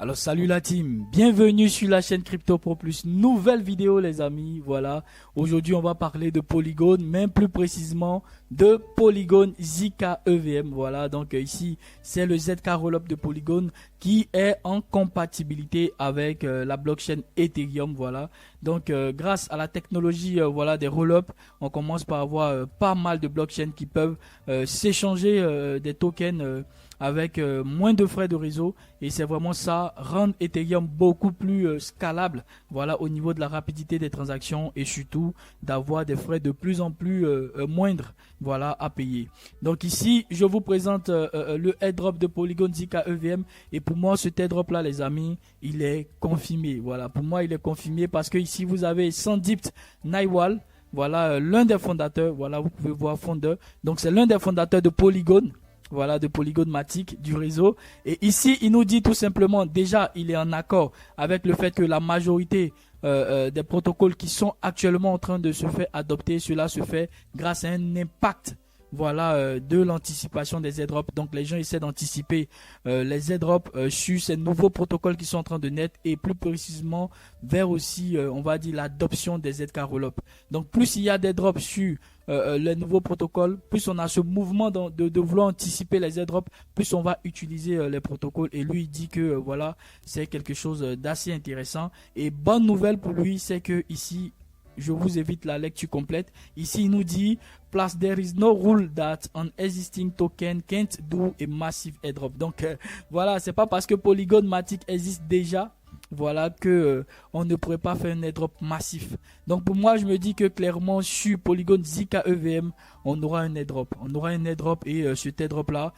Alors salut la team, bienvenue sur la chaîne Crypto Pro Plus, nouvelle vidéo les amis, voilà. Aujourd'hui on va parler de Polygon, même plus précisément de Polygon ZK EVM, voilà. Donc ici c'est le ZK Rollup de Polygon qui est en compatibilité avec la blockchain Ethereum, voilà. Donc grâce à la technologie voilà, des rollups, on commence par avoir pas mal de blockchains qui peuvent s'échanger des tokens avec moins de frais de réseau, et c'est vraiment ça, rendre Ethereum beaucoup plus scalable, voilà, au niveau de la rapidité des transactions et surtout d'avoir des frais de plus en plus moindres, voilà, à payer. Donc ici je vous présente le airdrop de Polygon ZK EVM, et pour moi cet airdrop là les amis, il est confirmé, voilà. Pour moi il est confirmé parce que ici vous avez Sandeep Nailwal, voilà, l'un des fondateurs, voilà, vous pouvez voir fondeur, donc c'est l'un des fondateurs de Polygon, voilà, de Polygon Matic, du réseau. Et ici, il nous dit tout simplement, déjà, il est en accord avec le fait que la majorité des protocoles qui sont actuellement en train de se faire adopter, cela se fait grâce à un impact, voilà, de l'anticipation des airdrops. Donc les gens essaient d'anticiper les airdrops sur ces nouveaux protocoles qui sont en train de naître, et plus précisément vers aussi, on va dire, l'adoption des ZK Rollup. Donc plus il y a des drops sur les nouveaux protocoles, plus on a ce mouvement de vouloir anticiper les airdrops, plus on va utiliser les protocoles. Et lui il dit que voilà, c'est quelque chose d'assez intéressant. Et bonne nouvelle pour lui, c'est que ici, je vous évite la lecture complète. Ici, il nous dit plus there is no rule that an existing token can't do a massive airdrop. Donc voilà, c'est pas parce que Polygon Matic existe déjà, voilà, que on ne pourrait pas faire un airdrop massif. Donc pour moi, je me dis que clairement sur Polygon ZK EVM, on aura un airdrop. On aura un airdrop, et cet airdrop là,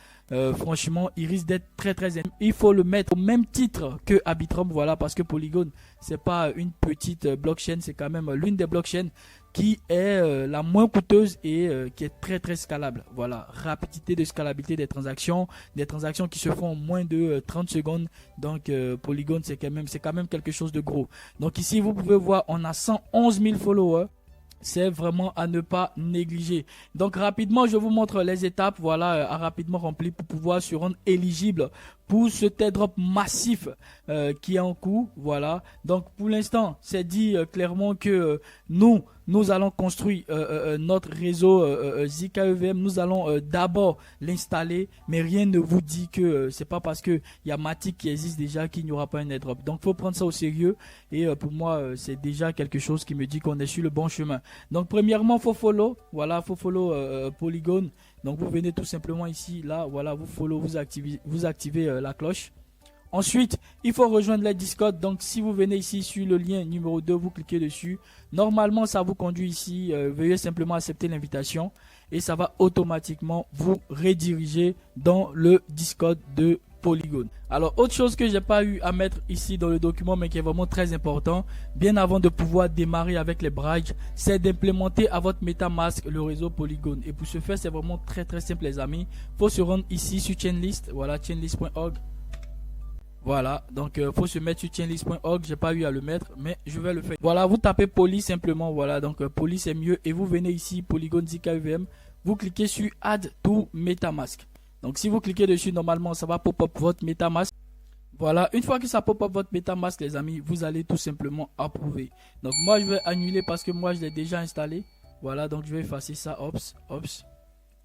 franchement, il risque d'être très. Il faut le mettre au même titre que Arbitrum, voilà, parce que Polygon, c'est pas une petite blockchain, c'est quand même l'une des blockchains qui est la moins coûteuse et qui est très scalable. Voilà, rapidité de scalabilité des transactions qui se font en moins de 30 secondes. Donc Polygon, c'est quand même quelque chose de gros. Donc ici vous pouvez voir, on a 111 000 followers. C'est vraiment à ne pas négliger. Donc rapidement, je vous montre les étapes, voilà, à rapidement remplir pour pouvoir se rendre éligible pour ce airdrop massif qui est en cours, voilà. Donc pour l'instant, c'est dit clairement que nous allons construire notre réseau ZK EVM. Nous allons d'abord l'installer, mais rien ne vous dit que c'est pas parce que il y a Matic qui existe déjà qu'il n'y aura pas un airdrop. Donc faut prendre ça au sérieux, et pour moi c'est déjà quelque chose qui me dit qu'on est sur le bon chemin. Donc premièrement, faut follow, voilà, faut follow Polygon. Donc vous venez tout simplement ici, là, voilà, vous follow, vous activez la cloche. Ensuite, il faut rejoindre la Discord. Donc si vous venez ici sur le lien numéro 2, vous cliquez dessus. Normalement, ça vous conduit ici. Veuillez simplement accepter l'invitation, et ça va automatiquement vous rediriger dans le Discord de Polygon. Alors autre chose que j'ai pas eu à mettre ici dans le document, mais qui est vraiment très important, bien avant de pouvoir démarrer avec les bridges, c'est d'implémenter à votre MetaMask le réseau Polygon. Et pour ce faire, c'est vraiment très simple les amis. Faut se rendre ici sur Chainlist, voilà, chainlist.org. Voilà, donc faut se mettre sur chainlist.org. J'ai pas eu à le mettre, mais je vais le faire. Voilà, vous tapez Poly simplement, voilà, donc Poly c'est mieux, et vous venez ici Polygon ZK EVM, vous cliquez sur Add to MetaMask. Donc si vous cliquez dessus, normalement ça va pop-up votre MetaMask. Voilà, une fois que ça pop-up votre MetaMask les amis, vous allez tout simplement approuver. Donc moi je vais annuler parce que moi je l'ai déjà installé. Voilà, donc je vais effacer ça, ops.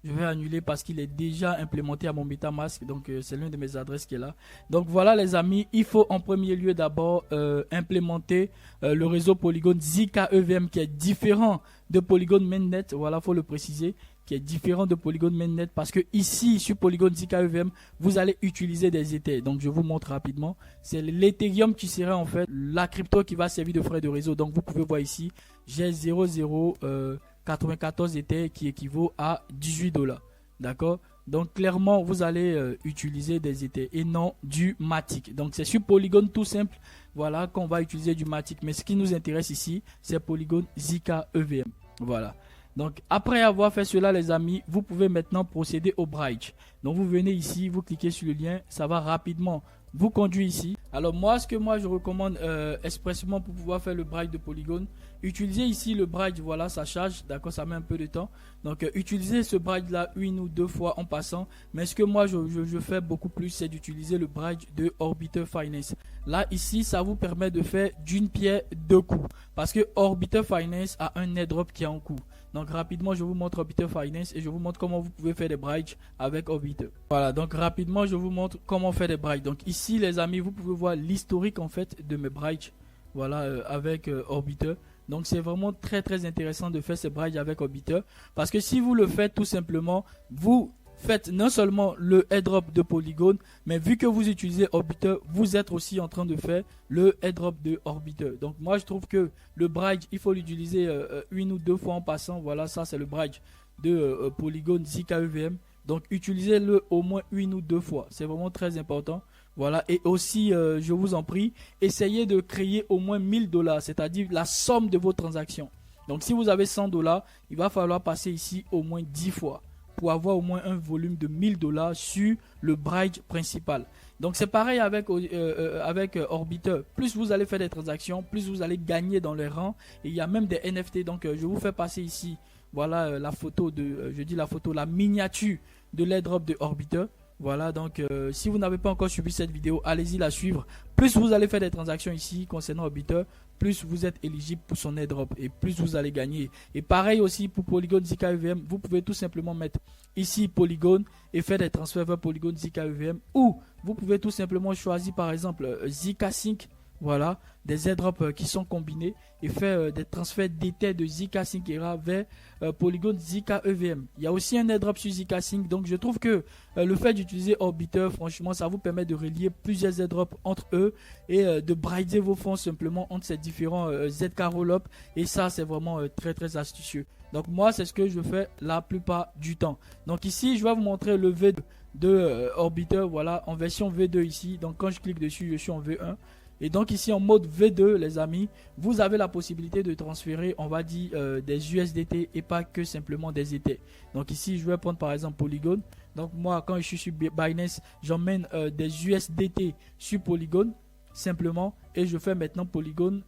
Je vais annuler parce qu'il est déjà implémenté à mon MetaMask. Donc c'est l'une de mes adresses qui est là. Donc voilà les amis, il faut en premier lieu d'abord implémenter le réseau Polygon ZK EVM qui est différent de Polygon Mainnet. Voilà, faut le préciser, qui est différent de Polygon Mainnet, parce que ici sur Polygon ZK EVM vous allez utiliser des Ethers. Donc je vous montre rapidement, c'est l'Ethereum qui serait en fait la crypto qui va servir de frais de réseau. Donc vous pouvez voir ici, j'ai 0,094 Ethers qui équivaut à 18 $, d'accord. Donc clairement vous allez utiliser des Ethers et non du Matic. Donc c'est sur Polygon tout simple, voilà, qu'on va utiliser du Matic, mais ce qui nous intéresse ici c'est Polygon ZK EVM, voilà. Donc après avoir fait cela les amis, vous pouvez maintenant procéder au bridge. Donc vous venez ici, vous cliquez sur le lien, ça va rapidement vous conduit ici. Alors moi, ce que moi je recommande expressément pour pouvoir faire le bridge de Polygon, utilisez ici le bridge, voilà, ça charge, d'accord, ça met un peu de temps. Donc utilisez ce bridge là une ou deux fois en passant. Mais ce que moi je fais beaucoup plus, c'est d'utiliser le bridge de Orbiter Finance. Là ici, ça vous permet de faire d'une pierre deux coups, parce que Orbiter Finance a un airdrop qui est en cours. Donc rapidement, je vous montre Orbiter Finance et je vous montre comment vous pouvez faire des bridges avec Orbiter. Voilà, donc rapidement, je vous montre comment faire des bridges. Donc ici, les amis, vous pouvez voir l'historique en fait de mes bridges. Voilà, avec Orbiter. Donc c'est vraiment très très intéressant de faire ces bridges avec Orbiter. Parce que si vous le faites tout simplement, vous faites non seulement le airdrop de Polygon, mais vu que vous utilisez Orbiter, vous êtes aussi en train de faire le airdrop de Orbiter. Donc moi je trouve que le bridge, il faut l'utiliser une ou deux fois en passant. Voilà, ça c'est le bridge de Polygon Zika EVM. Donc utilisez-le au moins une ou deux fois. C'est vraiment très important. Voilà, et aussi je vous en prie, essayez de créer au moins 1000 $, c'est-à-dire la somme de vos transactions. Donc si vous avez 100 $, il va falloir passer ici au moins 10 fois pour avoir au moins un volume de 1000 $ sur le bridge principal. Donc c'est pareil avec Orbiter. Plus vous allez faire des transactions, plus vous allez gagner dans les rangs. Et il y a même des NFT. Donc je vous fais passer ici, voilà la photo de, la miniature de l'airdrop de Orbiter. Voilà, donc si vous n'avez pas encore suivi cette vidéo, allez-y la suivre. Plus vous allez faire des transactions ici concernant Orbiter, plus vous êtes éligible pour son airdrop et plus vous allez gagner. Et pareil aussi pour Polygon Zika EVM, vous pouvez tout simplement mettre ici Polygon et faire des transferts vers Polygon Zika EVM, ou vous pouvez tout simplement choisir par exemple Zika Sync. Voilà, des airdrops qui sont combinés et faire des transferts d'Ether de Zika Sync Era vers Polygon Zika EVM. Il y a aussi un airdrop sur Zika Sync. Donc je trouve que le fait d'utiliser Orbiter, franchement, ça vous permet de relier plusieurs airdrops entre eux et de brider vos fonds simplement entre ces différents ZK Rollup. Et ça, c'est vraiment très très astucieux. Donc moi, c'est ce que je fais la plupart du temps. Donc ici, je vais vous montrer le V2 de Orbiter. Voilà, en version V2 ici. Donc quand je clique dessus, je suis en V1. Et donc ici en mode V2 les amis, vous avez la possibilité de transférer, on va dire des USDT et pas que simplement des Ether. Donc ici je vais prendre par exemple Polygon. Donc moi quand je suis sur Binance, j'emmène des USDT sur Polygon simplement. Et je fais maintenant Polygon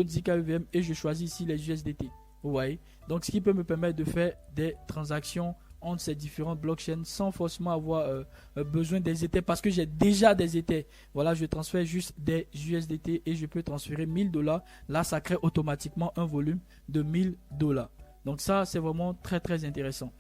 Zika EVM et je choisis ici les USDT. Vous voyez. Donc ce qui peut me permettre de faire des transactions entre ces différentes blockchains sans forcément avoir besoin des Ethers, parce que j'ai déjà des Ethers. Voilà, je transfère juste des USDT et je peux transférer 1000 $. Là, ça crée automatiquement un volume de 1000 $. Donc ça, c'est vraiment très très intéressant.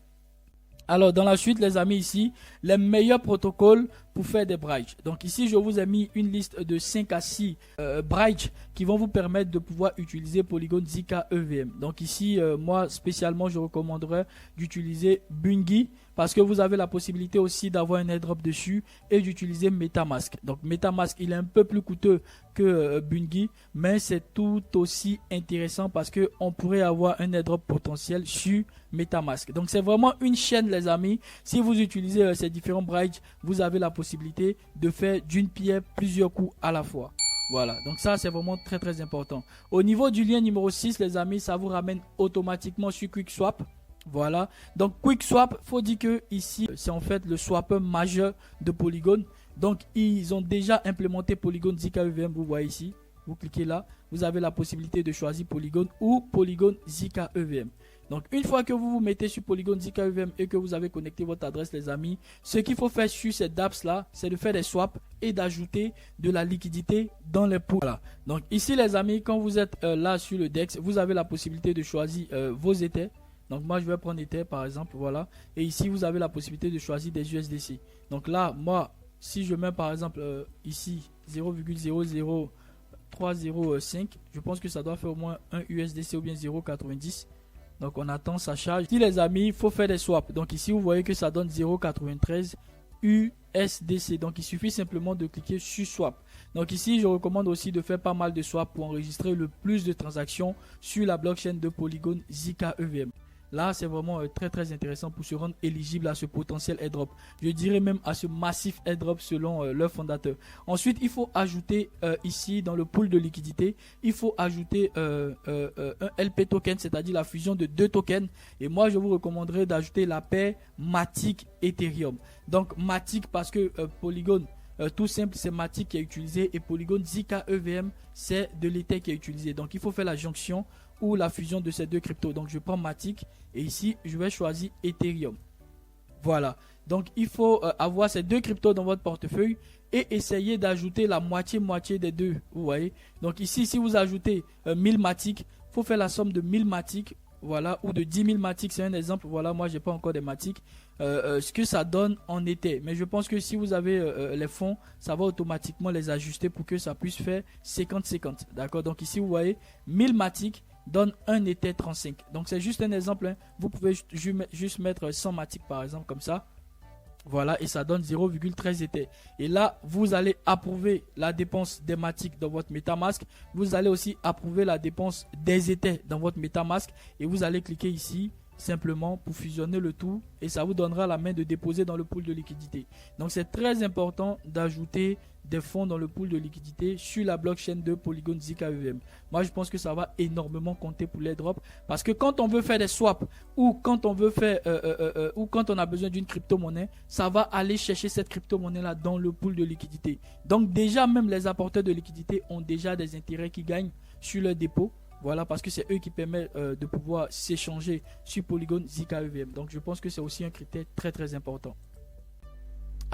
Alors dans la suite les amis, ici les meilleurs protocoles pour faire des bridges. Donc ici je vous ai mis une liste de 5 à 6 bridges qui vont vous permettre de pouvoir utiliser Polygon Zika EVM. Donc ici moi spécialement je recommanderais d'utiliser Bungie, parce que vous avez la possibilité aussi d'avoir un airdrop dessus et d'utiliser Metamask. Donc Metamask il est un peu plus coûteux que Bungie, mais c'est tout aussi intéressant parce que on pourrait avoir un airdrop potentiel sur Metamask. Donc c'est vraiment une chaîne les amis. Si vous utilisez ces différents bridges, vous avez la possibilité de faire d'une pierre plusieurs coups à la fois. Voilà, donc ça c'est vraiment très très important. Au niveau du lien numéro 6 les amis, ça vous ramène automatiquement sur QuickSwap. Voilà, donc QuickSwap, faut dire que ici c'est en fait le swapper majeur de Polygon. Donc ils ont déjà implémenté Polygon Zika EVM, vous voyez ici. Vous cliquez là, vous avez la possibilité de choisir Polygon ou Polygon Zika EVM. Donc une fois que vous vous mettez sur Polygon Zika EVM et que vous avez connecté votre adresse les amis, ce qu'il faut faire sur ces dApps là, c'est de faire des swaps et d'ajouter de la liquidité dans les pools. Voilà. Donc ici les amis, quand vous êtes là sur le DEX, vous avez la possibilité de choisir vos Ethers. Donc moi je vais prendre Ether par exemple, voilà. Et ici vous avez la possibilité de choisir des USDC. Donc là moi si je mets par exemple ici 0,00305, je pense que ça doit faire au moins un USDC ou bien 0,90. Donc on attend sa charge. Ici les amis, il faut faire des swaps. Donc ici vous voyez que ça donne 0,93 USDC. Donc il suffit simplement de cliquer sur swap. Donc ici je recommande aussi de faire pas mal de swaps pour enregistrer le plus de transactions sur la blockchain de Polygon Zika EVM. Là, c'est vraiment très très intéressant pour se rendre éligible à ce potentiel airdrop. Je dirais même à ce massif airdrop selon leur fondateur. Ensuite, il faut ajouter ici dans le pool de liquidité, il faut ajouter un LP token, c'est-à-dire la fusion de deux tokens. Et moi, je vous recommanderais d'ajouter la paire Matic Ethereum. Donc Matic parce que Polygon tout simple, c'est Matic qui est utilisé et Polygon Zika EVM, c'est de l'Ether qui est utilisé. Donc il faut faire la jonction ou la fusion de ces deux cryptos. Donc je prends Matic et ici je vais choisir Ethereum. Voilà, donc il faut avoir ces deux cryptos dans votre portefeuille et essayer d'ajouter la moitié des deux, vous voyez. Donc ici, si vous ajoutez 1000 Matic, il faut faire la somme de 1000 Matic, voilà, ou de 10 000 Matic, c'est un exemple. Voilà, moi j'ai pas encore des Matic, ce que ça donne en été. Mais je pense que si vous avez les fonds, ça va automatiquement les ajuster pour que ça puisse faire 50-50, d'accord. Donc ici, vous voyez, 1000 Matic donne un Ether 35. Donc c'est juste un exemple, hein. Vous pouvez juste mettre 100 Matic par exemple comme ça. Voilà, et ça donne 0,13 Ether. Et là, vous allez approuver la dépense des Matic dans votre MetaMask. Vous allez aussi approuver la dépense des Ethers dans votre MetaMask. Et vous allez cliquer ici simplement pour fusionner le tout. Et ça vous donnera la main de déposer dans le pool de liquidité. Donc c'est très important d'ajouter des fonds dans le pool de liquidité sur la blockchain de Polygon Zika EVM. Moi je pense que ça va énormément compter pour les drops, parce que quand on veut faire des swaps ou quand on veut faire ou quand on a besoin d'une crypto-monnaie, ça va aller chercher cette crypto-monnaie là dans le pool de liquidité. Donc déjà même les apporteurs de liquidité ont déjà des intérêts qui gagnent sur leur dépôt. Voilà, parce que c'est eux qui permettent de pouvoir s'échanger sur Polygon Zika EVM. Donc je pense que c'est aussi un critère très important.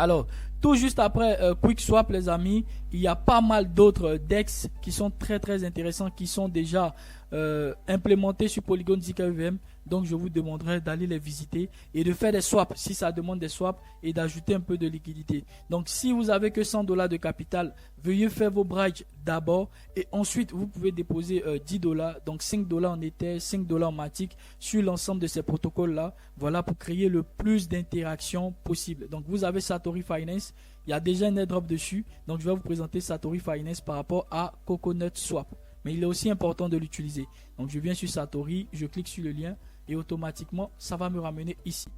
Alors, tout juste après QuickSwap, les amis, il y a pas mal d'autres DEX qui sont très intéressants, qui sont déjà implémentés sur Polygon Zika EVM. Donc, je vous demanderai d'aller les visiter et de faire des swaps si ça demande des swaps et d'ajouter un peu de liquidité. Donc, si vous avez que $100 de capital, veuillez faire vos bridges d'abord et ensuite vous pouvez déposer $10, donc $5 en Ether, $5 en Matic sur l'ensemble de ces protocoles-là. Voilà, pour créer le plus d'interactions possible. Donc, vous avez Satori Finance. Il y a déjà un airdrop dessus. Donc, je vais vous présenter Satori Finance par rapport à Coconut Swap. Mais il est aussi important de l'utiliser. Donc, je viens sur Satori, je clique sur le lien et automatiquement, ça va me ramener ici.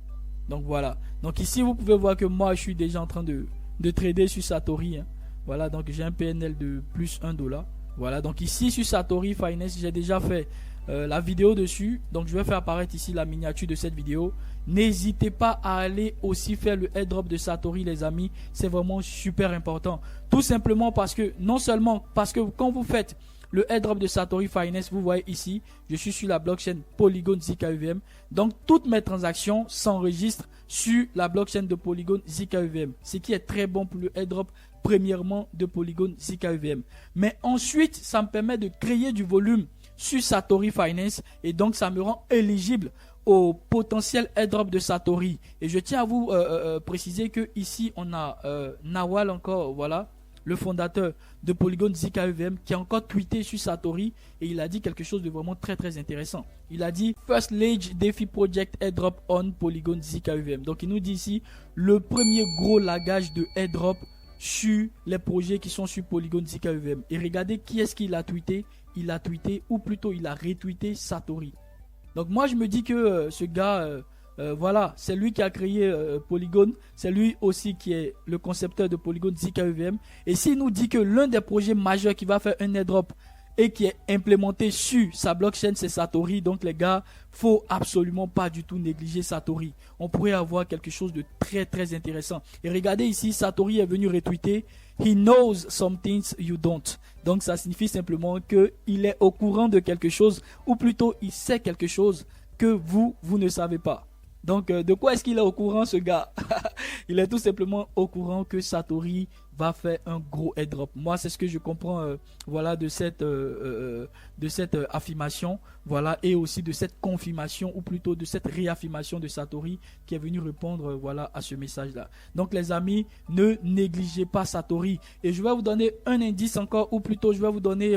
Donc, voilà. Donc, ici, vous pouvez voir que moi, je suis déjà en train de trader sur Satori. Hein. Voilà, donc j'ai un PNL de plus $1. Voilà, donc ici, sur Satori Finance, j'ai déjà fait la vidéo dessus. Donc, je vais faire apparaître ici la miniature de cette vidéo. N'hésitez pas à aller aussi faire le airdrop de Satori, les amis. C'est vraiment super important. Tout simplement parce que, non seulement parce que quand vous faites le airdrop de Satori Finance, vous voyez ici, je suis sur la blockchain Polygon Zika EVM. Donc, toutes mes transactions s'enregistrent sur la blockchain de Polygon Zika EVM. Ce qui est très bon pour le airdrop, premièrement, de Polygon Zika EVM. Mais ensuite, ça me permet de créer du volume sur Satori Finance. Et donc, ça me rend éligible au potentiel airdrop de Satori. Et je tiens à vous préciser que ici, on a Nawal encore, voilà, le fondateur de Polygon Zika EVM, qui a encore tweeté sur Satori et il a dit quelque chose de vraiment très intéressant. Il a dit First Ledge DeFi Project Airdrop on Polygon Zika EVM. Donc il nous dit ici le premier gros lagage de airdrop sur les projets qui sont sur Polygon Zika EVM. Et regardez qui est-ce qu'il a tweeté. Il a tweeté, ou plutôt il a retweeté Satori. Donc moi je me dis que ce gars voilà, c'est lui qui a créé Polygon, c'est lui aussi qui est le concepteur de Polygon Zika EVM. Et s'il nous dit que l'un des projets majeurs qui va faire un airdrop et qui est implémenté sur sa blockchain, c'est Satori. Donc les gars, faut absolument pas du tout négliger Satori. On pourrait avoir quelque chose de très intéressant. Et regardez ici, Satori est venu retweeter He knows some things you don't. Donc ça signifie simplement qu'il est au courant de quelque chose, ou plutôt il sait quelque chose que vous ne savez pas. Donc, de quoi est-ce qu'il est au courant, ce gars? Il est tout simplement au courant que Satori va faire un gros airdrop. Moi, c'est ce que je comprends voilà, de cette affirmation, voilà, et aussi de cette confirmation, ou plutôt de cette réaffirmation de Satori qui est venu répondre voilà, à ce message-là. Donc, les amis, ne négligez pas Satori. Et je vais vous donner un indice encore, ou plutôt je vais vous donner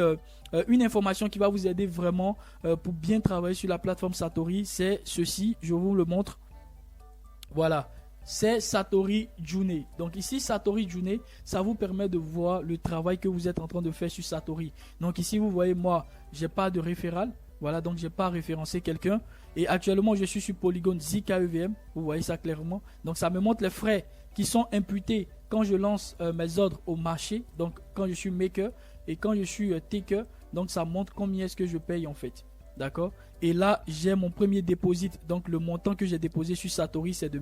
une information qui va vous aider vraiment pour bien travailler sur la plateforme Satori. C'est ceci, je vous le montre. Voilà, c'est Satori June. Donc ici, Satori June, ça vous permet de voir le travail que vous êtes en train de faire sur Satori. Donc ici, vous voyez, moi, j'ai pas de référal. Voilà, donc j'ai pas référencé quelqu'un. Et actuellement, je suis sur Polygon Zika EVM. Vous voyez ça clairement. Donc ça me montre les frais qui sont imputés quand je lance mes ordres au marché. Donc quand je suis maker et quand je suis taker. Donc ça montre combien est-ce que je paye en fait. D'accord. Et là, j'ai mon premier dépôt. Donc le montant que j'ai déposé sur Satori, c'est de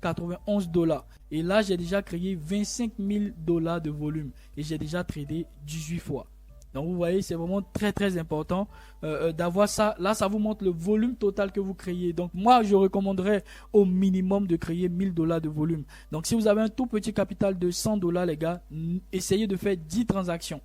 91 $. Et là, j'ai déjà créé 25 000 $ de volume. Et j'ai déjà tradé 18 fois. Donc vous voyez, c'est vraiment très important d'avoir ça. Là, ça vous montre le volume total que vous créez. Donc moi, je recommanderais au minimum de créer 1000 $ de volume. Donc si vous avez un tout petit capital de 100 $, les gars, essayez de faire 10 transactions.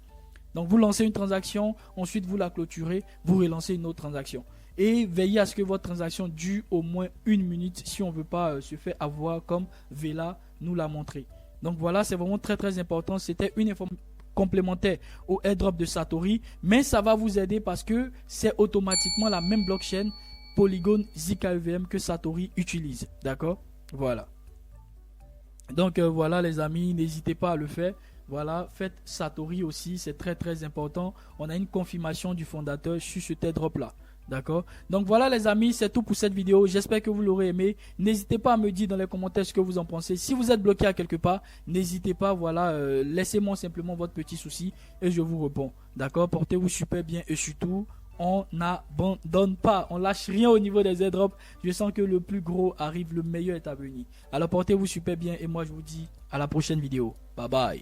Donc vous lancez une transaction, ensuite vous la clôturez, vous relancez une autre transaction. Et veillez à ce que votre transaction dure au moins 1 minute si on ne veut pas se faire avoir comme Vela nous l'a montré. Donc voilà, c'est vraiment très important. C'était une information complémentaire au airdrop de Satori, mais ça va vous aider parce que c'est automatiquement la même blockchain Polygon Zika EVM que Satori utilise. D'accord? Voilà. Donc voilà les amis, n'hésitez pas à le faire. Voilà, faites Satori aussi, c'est très important. On a une confirmation du fondateur sur cet airdrop là. D'accord? Donc voilà les amis, c'est tout pour cette vidéo. J'espère que vous l'aurez aimé. N'hésitez pas à me dire dans les commentaires ce que vous en pensez. Si vous êtes bloqué à quelque part, n'hésitez pas, voilà, laissez-moi simplement votre petit souci et je vous réponds. D'accord? Portez-vous super bien et surtout, on n'abandonne pas, on lâche rien au niveau des airdrops. Je sens que le plus gros arrive, le meilleur est à venir. Alors portez-vous super bien et moi je vous dis à la prochaine vidéo. Bye bye.